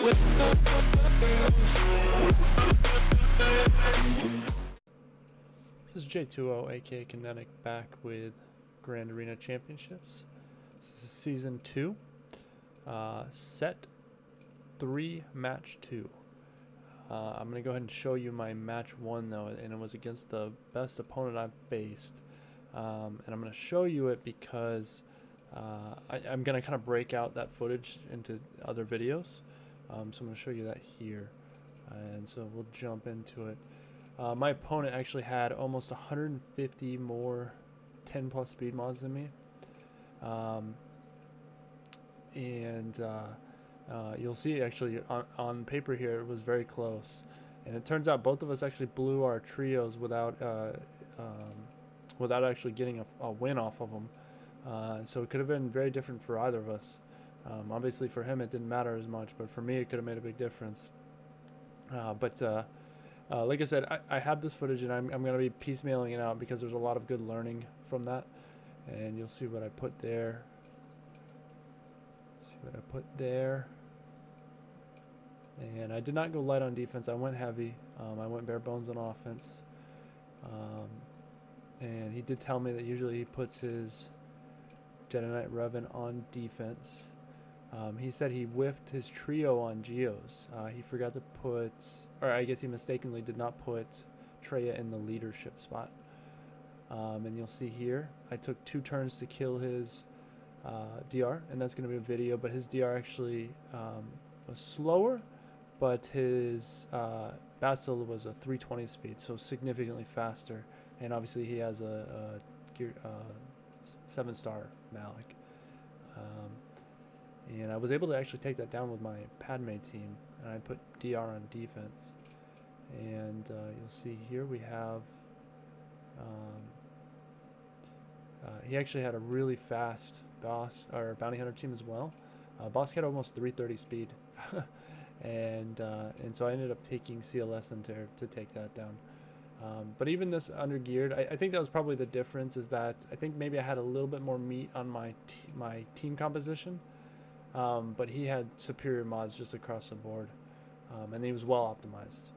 This is J2O, aka Kinetic, back with Grand Arena Championships. This is Season 2, Set 3, Match 2. I'm going to go ahead and show you my Match 1, though, and it was against the best opponent I've faced. And I'm going to show you it because I'm going to kind of break out that footage into other videos. So I'm going to show you that here. And so we'll jump into it. My opponent actually had almost 150 more 10 plus speed mods than me. You'll see actually on paper here it was very close. And it turns out both of us actually blew our trios without actually getting a win off of them. So it could have been very different for either of us. Obviously for him it didn't matter as much, but for me it could have made a big difference. Like I said, I have this footage and I'm going to be piecemealing it out because there's a lot of good learning from that. And you'll see what I put there. And I did not go light on defense. I went heavy. I went bare bones on offense. And he did tell me that usually he puts his Jedi Knight Revan on defense. He said he whiffed his trio on Geos. He forgot to put, or I guess he mistakenly did not put Traya in the leadership spot. And you'll see here, I took 2 turns to kill his DR, and that's going to be a video, but his DR actually was slower, but his Bastila was a 320 speed, so significantly faster. And obviously he has a 7-star Malik. And I was able to actually take that down with my Padme team, and I put DR on defense. And you'll see here we have, he actually had a really fast boss or bounty hunter team as well. Boss had almost 330 speed, and so I ended up taking CLS in to take that down. But even this undergeared, I think that was probably the difference, is that I think maybe I had a little bit more meat on my team composition. But he had superior mods just across the board, and he was well optimized.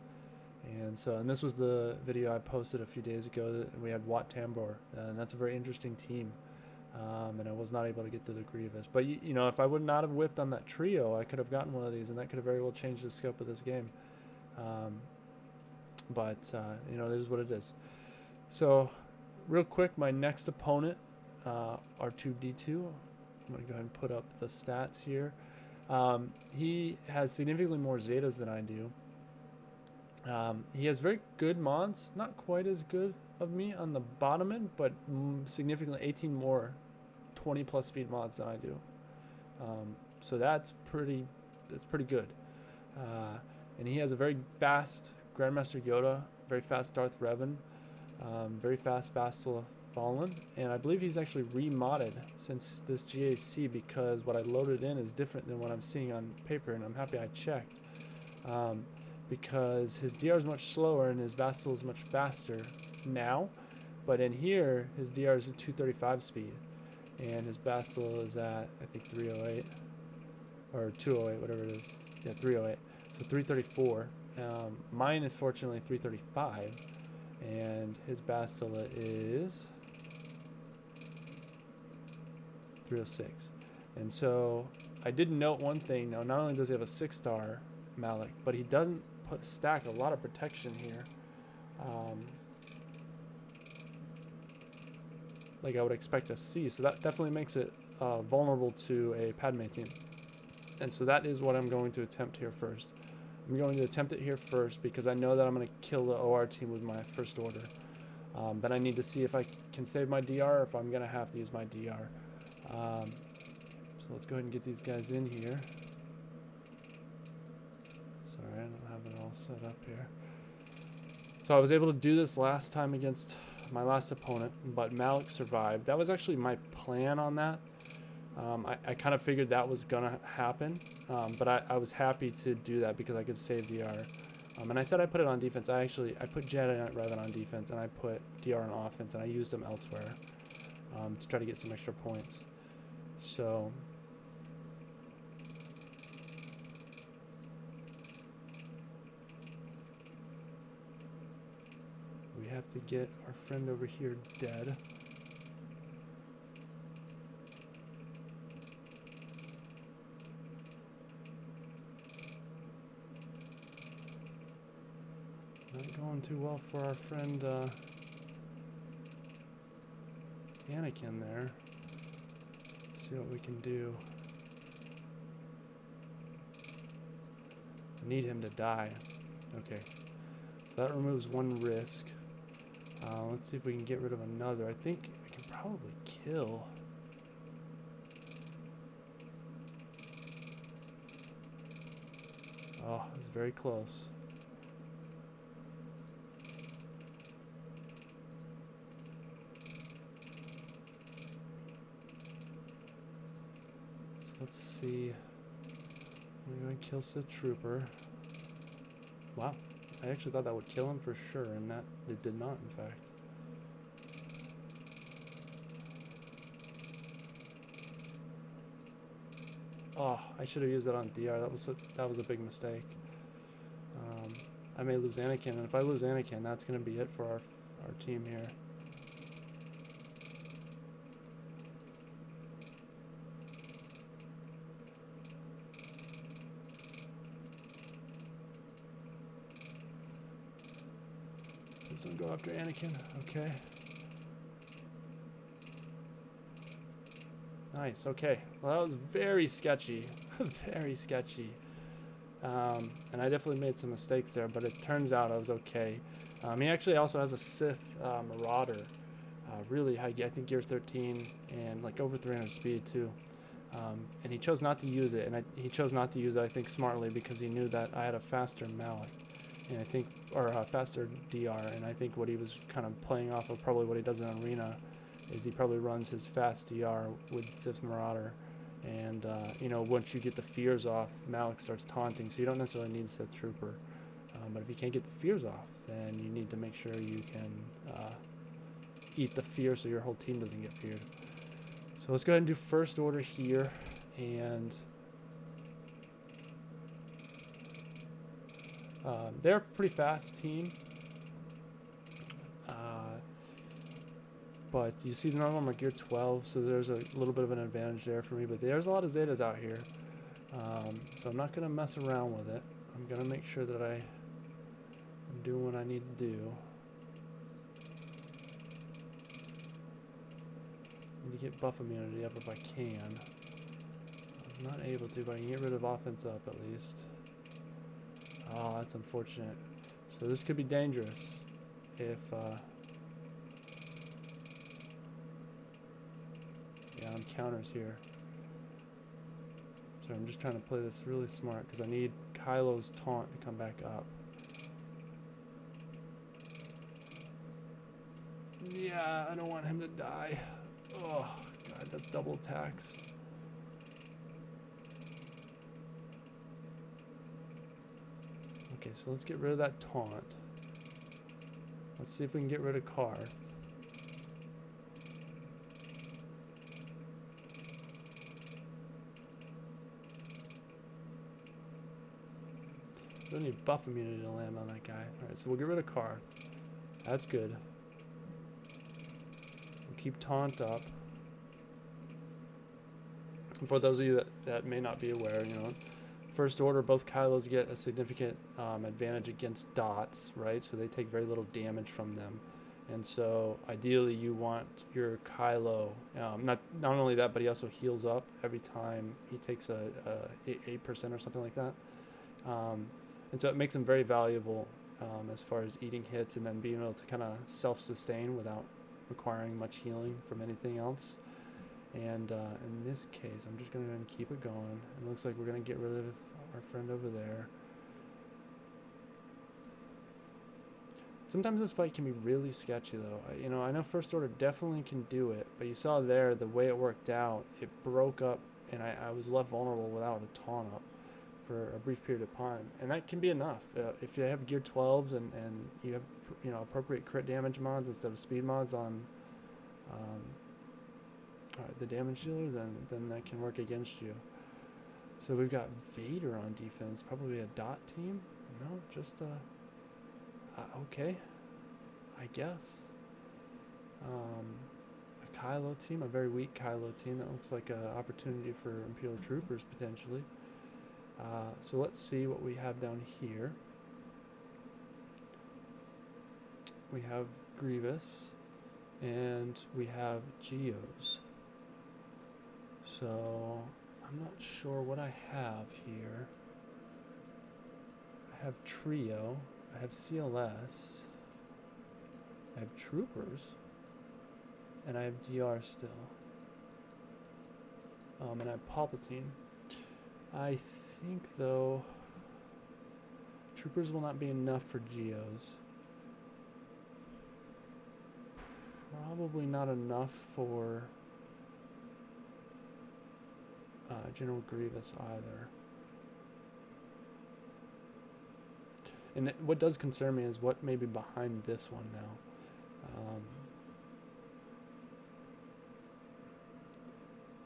And this was the video I posted a few days ago. We had Wat Tambor, and that's a very interesting team. And I was not able to get through the Grievous. But you know, if I would not have whiffed on that trio, I could have gotten one of these, and that could have very well changed the scope of this game. You know, it is what it is. So, real quick, my next opponent, R2D2. I'm going to go ahead and put up the stats here. He has significantly more Zetas than I do. He has very good mods, not quite as good of me on the bottom end, but significantly 18 more 20 plus speed mods than I do. So that's pretty good. And he has a very fast Grandmaster Yoda, very fast Darth Revan, very fast Bastila Fallen, and I believe he's actually remodded since this GAC, because what I loaded in is different than what I'm seeing on paper, and I'm happy I checked, because his DR is much slower and his Bastila is much faster now, but in here his DR is at 235 speed and his Bastila is at, I think, 308 or 208, whatever it is. Yeah, 308. So 334. Mine is fortunately 335, and his Bastila is 306. And so I did note one thing. Now, not only does he have a 6-star Malik, but he doesn't stack a lot of protection here, like I would expect to see. So that definitely makes it vulnerable to a Padme team. And so that is what I'm going to attempt here first. I'm going to attempt it here first because I know that I'm going to kill the OR team with my first order. But I need to see if I can save my DR or if I'm going to have to use my DR. So let's go ahead and get these guys in here. Sorry, I don't have it all set up here. So I was able to do this last time against my last opponent, but Malik survived. That was actually my plan on that. I kind of figured that was going to happen, but I was happy to do that because I could save DR. And I said I put it on defense. I put Jedi Knight Revan on defense, and I put DR on offense, and I used them elsewhere to try to get some extra points. So have to get our friend over here dead. Not going too well for our friend Anakin there. Let's see what we can do. I need him to die. Okay. So that removes one risk. Let's see if we can get rid of another. I think I can probably kill. Oh, it's very close. So let's see. We're going to kill Sith Trooper. Wow. I actually thought that would kill him for sure, and that it did not, in fact. Oh, I should have used that on DR. That was a big mistake. I may lose Anakin, and if I lose Anakin, that's going to be it for our team here. Please don't go after Anakin. Okay. Nice. Okay. Well, that was very sketchy. Very sketchy. And I definitely made some mistakes there, but it turns out I was okay. He actually also has a Sith Marauder. Really high, I think gear 13 and like over 300 speed too. And he chose not to use it, and he chose not to use it, I think, smartly, because he knew that I had a faster Malik, and I think, or a faster DR, and I think what he was kind of playing off of, probably what he does in Arena, is he probably runs his fast DR with Sith Marauder, and you know, once you get the fears off, Malik starts taunting, so you don't necessarily need Sith Trooper, but if you can't get the fears off, then you need to make sure you can eat the fear so your whole team doesn't get feared. So let's go ahead and do first order here, and they're a pretty fast team, but you see none of them are gear 12, so there's a little bit of an advantage there for me, but there's a lot of Zetas out here, so I'm not going to mess around with it. I'm going to make sure that I'm doing what I need to do. Need to get buff immunity up if I can. I was not able to, but I can get rid of offense up at least. Oh, that's unfortunate. So this could be dangerous if yeah, on counters here. So I'm just trying to play this really smart because I need Kylo's taunt to come back up. Yeah, I don't want him to die. Oh, God, that's double attacks. Okay, so let's get rid of that taunt. Let's see if we can get rid of Karth. We don't need buff immunity to land on that guy. Alright, so we'll get rid of Karth. That's good. Keep taunt up. And for those of you that may not be aware, you know, first order, both Kylos get a significant advantage against dots, right? So they take very little damage from them. And so ideally you want your Kylo, not only that, but he also heals up every time he takes a 8% or something like that. And so it makes him very valuable as far as eating hits and then being able to kind of self-sustain without requiring much healing from anything else. And in this case, I'm just going to keep it going. It looks like we're going to get rid of our friend over there. Sometimes this fight can be really sketchy, though. You know, I know First Order definitely can do it, but you saw there the way it worked out. It broke up, and I was left vulnerable without a taunt up for a brief period of time, and that can be enough. If you have gear 12s and you have, you know, appropriate crit damage mods instead of speed mods on the damage dealer, then that can work against you. So we've got Vader on defense, probably a dot team. No, just okay. I guess. A Kylo team, a very weak Kylo team. That looks like an opportunity for Imperial Troopers potentially. So let's see what we have down here. We have Grievous, and we have Geos. So I'm not sure what I have here. I have Trio, I have CLS, I have Troopers, and I have DR still. And I have Palpatine. I think, though, Troopers will not be enough for Geos. Probably not enough for General Grievous either. And what does concern me is what may be behind this one now.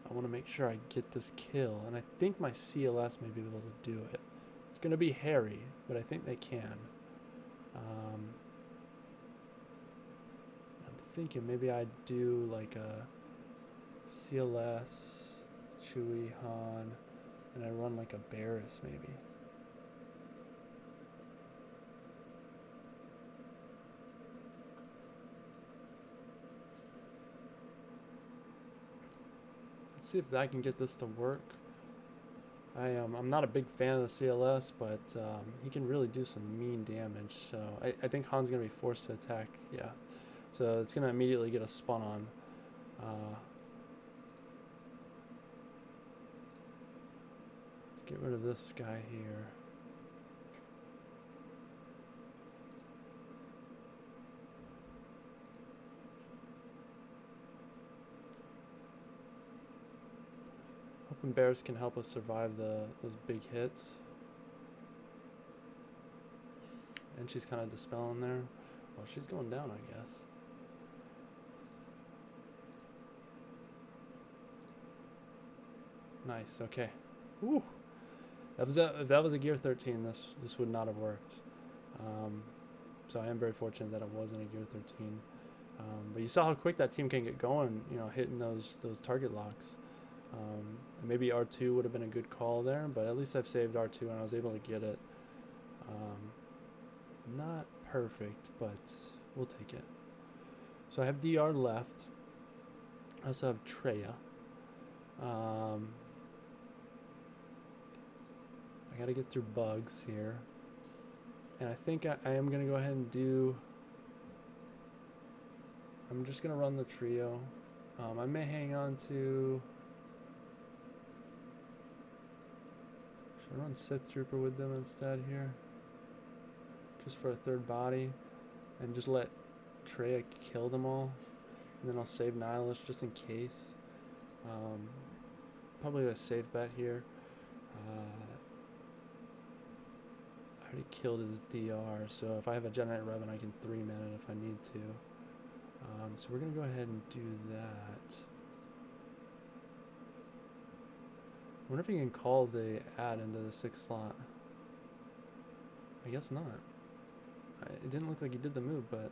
I want to make sure I get this kill, and I think my CLS may be able to do it. It's going to be hairy, but I think they can. I'm thinking maybe I'd do like a CLS, Chewie, Han, and I run like a Barris maybe. Let's see if I can get this to work. I'm not a big fan of the CLS, but he can really do some mean damage. So I think Han's gonna be forced to attack. Yeah, so it's gonna immediately get a spun on. Let's get rid of this guy here. Hoping Bears can help us survive those big hits. And she's kind of dispelling there. Well, she's going down, I guess. Nice. Okay. Woo. If that was a Gear 13, this would not have worked. So I am very fortunate that it wasn't a Gear 13. But you saw how quick that team can get going. You know, hitting those target locks. And maybe R2 would have been a good call there, but at least I've saved R2 and I was able to get it. Not perfect, but we'll take it. So I have DR left. I also have Treya. I gotta get through bugs here. And I think I am gonna go ahead and do... I'm just gonna run the trio. I may hang on to... Should I run Sith Trooper with them instead here? Just for a third body. And just let Treya kill them all. And then I'll save Nihilus just in case. Probably a safe bet here. I already killed his DR, so if I have a Generate Revan, I can 3-man it if I need to. So we're going to go ahead and do that. I wonder if you can call the add into the 6th slot. I guess not. It didn't look like he did the move, but...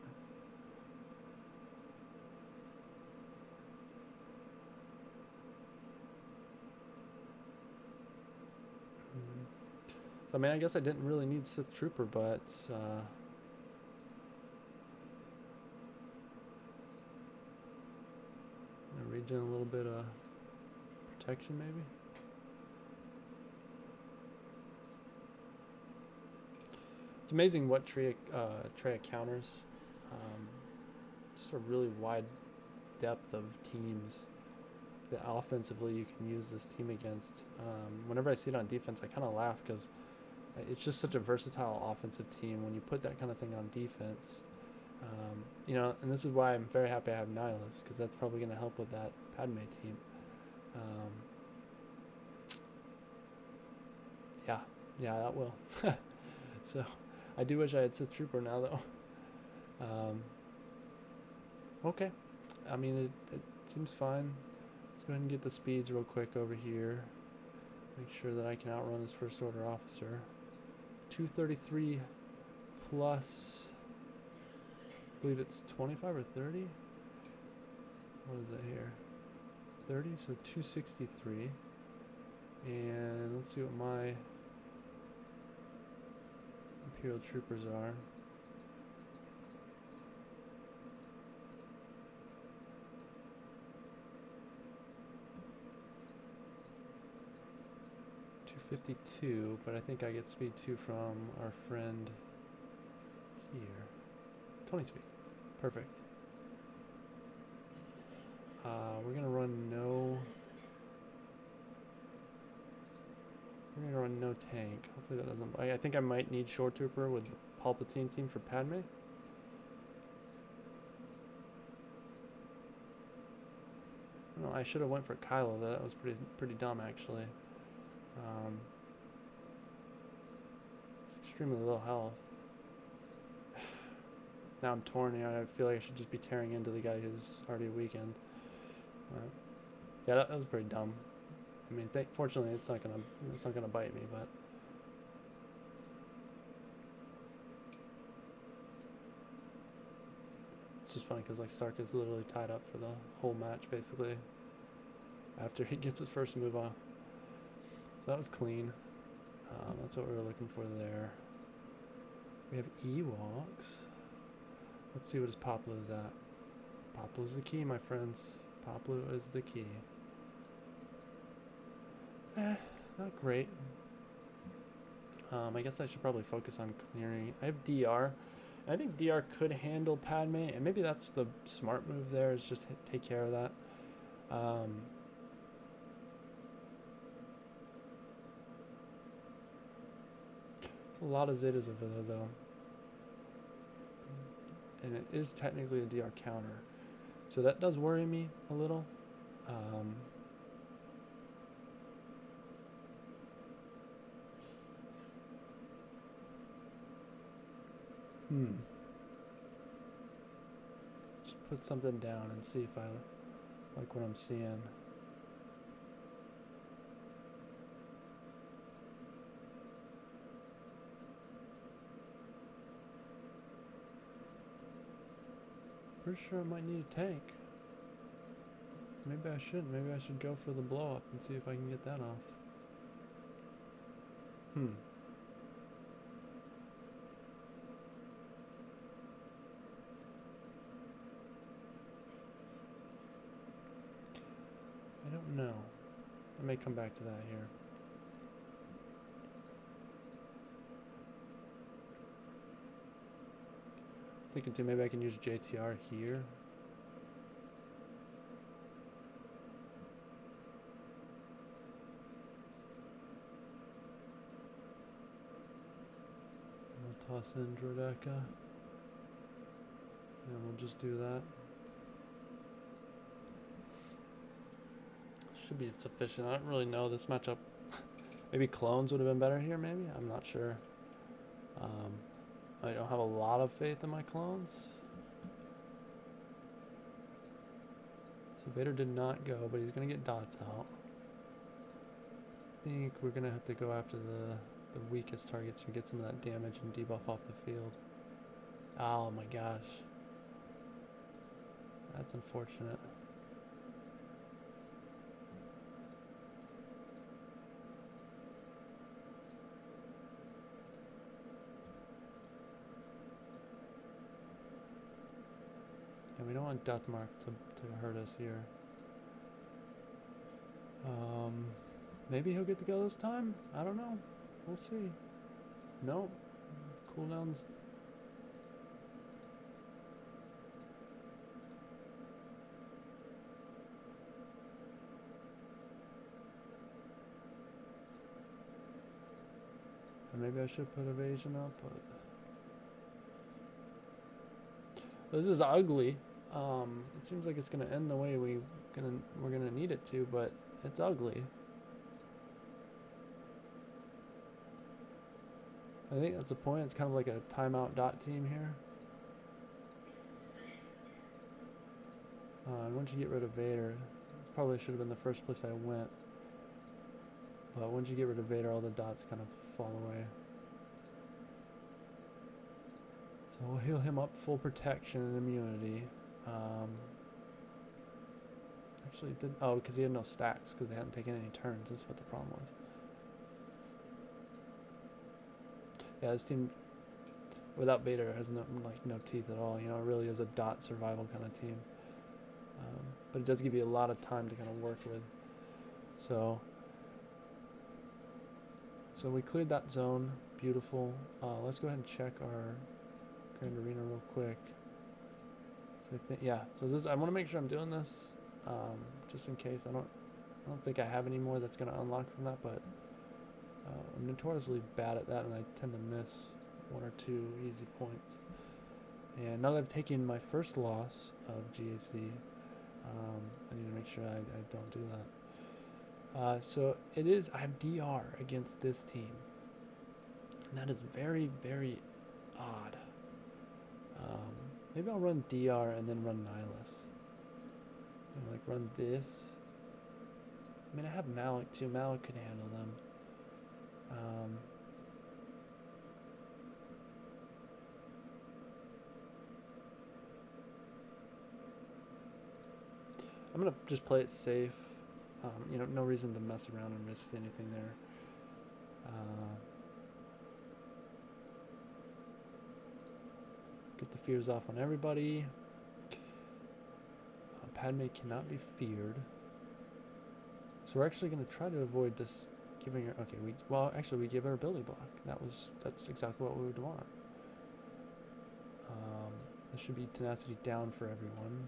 So, I mean, I guess I didn't really need Sith Trooper, but... regen a little bit of protection, maybe? It's amazing what Treya counters. Just a really wide depth of teams that offensively you can use this team against. Whenever I see it on defense, I kind of laugh because it's just such a versatile offensive team when you put that kind of thing on defense. You know, and this is why I'm very happy I have Nihilus, because that's probably going to help with that Padme team. Yeah, that will. So, I do wish I had Sith Trooper now, though. Okay. I mean, it seems fine. Let's go ahead and get the speeds real quick over here. Make sure that I can outrun this First Order officer. 233 plus believe it's 25 or 30. What is it here? 30, so 263. And let's see what my Imperial Troopers are. .52, but I think I get speed 2 from our friend here. 20 speed. Perfect. We're gonna run no. We're gonna run no tank. Hopefully that doesn't. I think I might need Shore Trooper with the Palpatine team for Padme. No, I should have went for Kylo. That was pretty dumb actually. It's extremely low health. Now I'm torn here. I feel like I should just be tearing into the guy who's already weakened. Yeah, that was pretty dumb. I mean, fortunately, it's not gonna bite me, but it's just funny because like Stark is literally tied up for the whole match basically after he gets his first move off. So that was clean. That's what we were looking for there. We have Ewoks. Let's see what his Poplo is at. Poplo is the key, my friends. Poplo is the key. Not great. I guess I should probably focus on clearing. I have DR. I think DR could handle Padme, and maybe that's the smart move there, is just take care of that. There's a lot of Zetas over there, though. And it is technically a DR counter. So that does worry me a little. Just put something down and see if I like what I'm seeing. Pretty sure I might need a tank. Maybe I shouldn't. Maybe I should go for the blow up and see if I can get that off. I don't know. I may come back to that here. Thinking too, maybe I can use JTR here. We'll toss in Droideka. And we'll just do that. Should be sufficient. I don't really know this matchup. Maybe clones would have been better here, maybe? I'm not sure. I don't have a lot of faith in my clones. So Vader did not go, but he's going to get dots out. I think we're going to have to go after the weakest targets and get some of that damage and debuff off the field. Oh my gosh. That's unfortunate. We don't want Deathmark to hurt us here. Maybe he'll get to go this time? I don't know. We'll see. Nope. Cooldowns. And maybe I should put evasion up, but this is ugly. It seems like it's gonna end the way we're gonna need it to, but it's ugly. I think that's the point. It's kind of like a timeout dot team here. And once you get rid of Vader, this probably should have been the first place I went. But once you get rid of Vader, all the dots kind of fall away. So we'll heal him up full protection and immunity. Actually, did because he had no stacks because they hadn't taken any turns. That's what the problem was. Yeah, this team without Vader has no teeth at all. You know, it really is a dot survival kind of team. But it does give you a lot of time to kind of work with. So we cleared that zone. Beautiful. Let's go ahead and check our Grand Arena real quick. So I think, yeah. So this, I want to make sure I'm doing this, just in case. I don't think I have any more that's going to unlock from that, but I'm notoriously bad at that, and I tend to miss one or two easy points. And now that I've taken my first loss of GAC, I need to make sure I don't do that. So it is, I have DR against this team. And that is very, very odd. Maybe I'll run DR and then run Nihilus. Like run this. I mean, I have Malik too. Malik could handle them. I'm gonna just play it safe. You know, no reason to mess around and risk anything there. Get the fears off on everybody. Padme cannot be feared. So we're actually going to try to avoid this giving her... Okay, we give her a ability block. That's exactly what we would want. This should be tenacity down for everyone.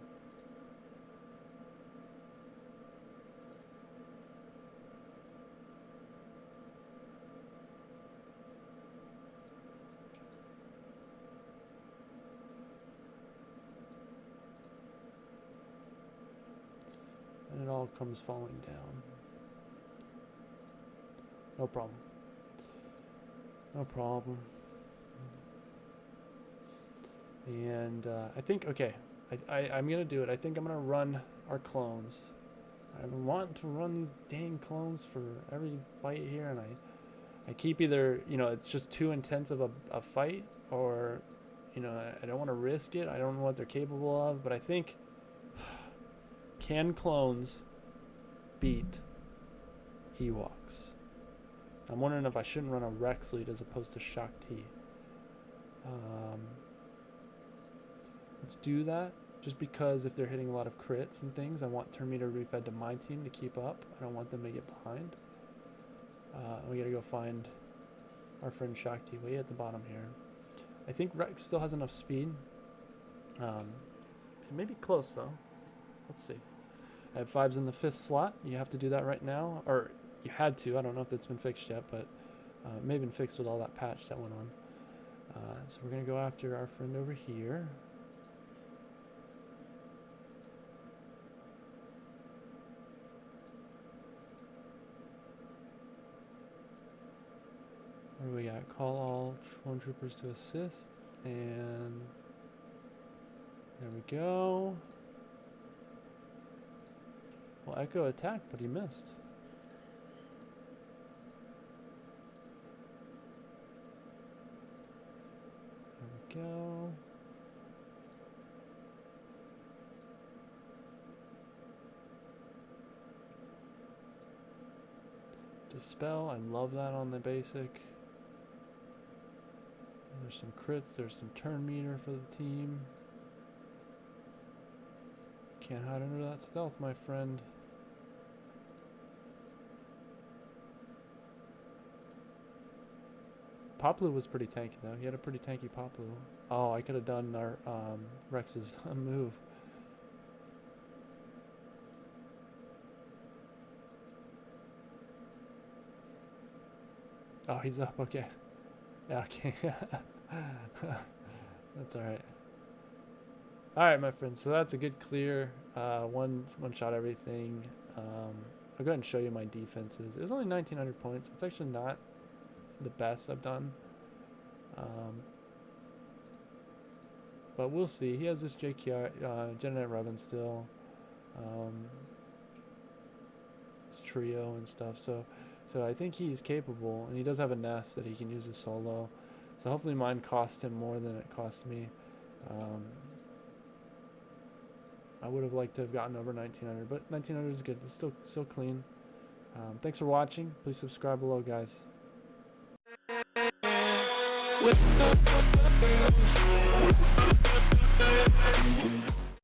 And it all comes falling down. No problem. No problem. And I think, okay, I'm going to do it. I think I'm going to run our clones. I want to run these dang clones for every fight here, and I keep either, you know, it's just too intense of a fight, or, you know, I don't want to risk it. I don't know what they're capable of, but I think... Can clones beat Ewoks? I'm wondering if I shouldn't run a Rex lead as opposed to Shaak Ti. Let's do that, just because if they're hitting a lot of crits and things, I want turn meter refed to my team to keep up. I don't want them to get behind. We gotta go find our friend Shaak Ti way at the bottom here. I think Rex still has enough speed. It may be close though. Let's see. I have 5s in the 5th slot. You have to do that right now. Or you had to. I don't know if that's been fixed yet, but it may have been fixed with all that patch that went on. So we're going to go after our friend over here. What do we got? Call all clone troopers to assist. And there we go. Well, Echo attacked, but he missed. There we go. Dispel, I love that on the basic. There's some crits, there's some turn meter for the team. Can't hide under that stealth, my friend. Poplu was pretty tanky though. He had a pretty tanky Poplu. Oh, I could have done our Rex's move. Oh, he's up. Okay. Yeah. Okay. That's all right. All right, my friends. So that's a good clear. One shot everything. I'll go ahead and show you my defenses. It was only 1,900 points. It's actually not the best I've done. But we'll see. He has this JKR, Jedi Revan still. His trio and stuff. So I think he's capable, and he does have a nest that he can use as solo. So hopefully mine cost him more than it cost me. I would have liked to have gotten over 1900, but 1900 is good. It's still clean. Thanks for watching. Please subscribe below, guys.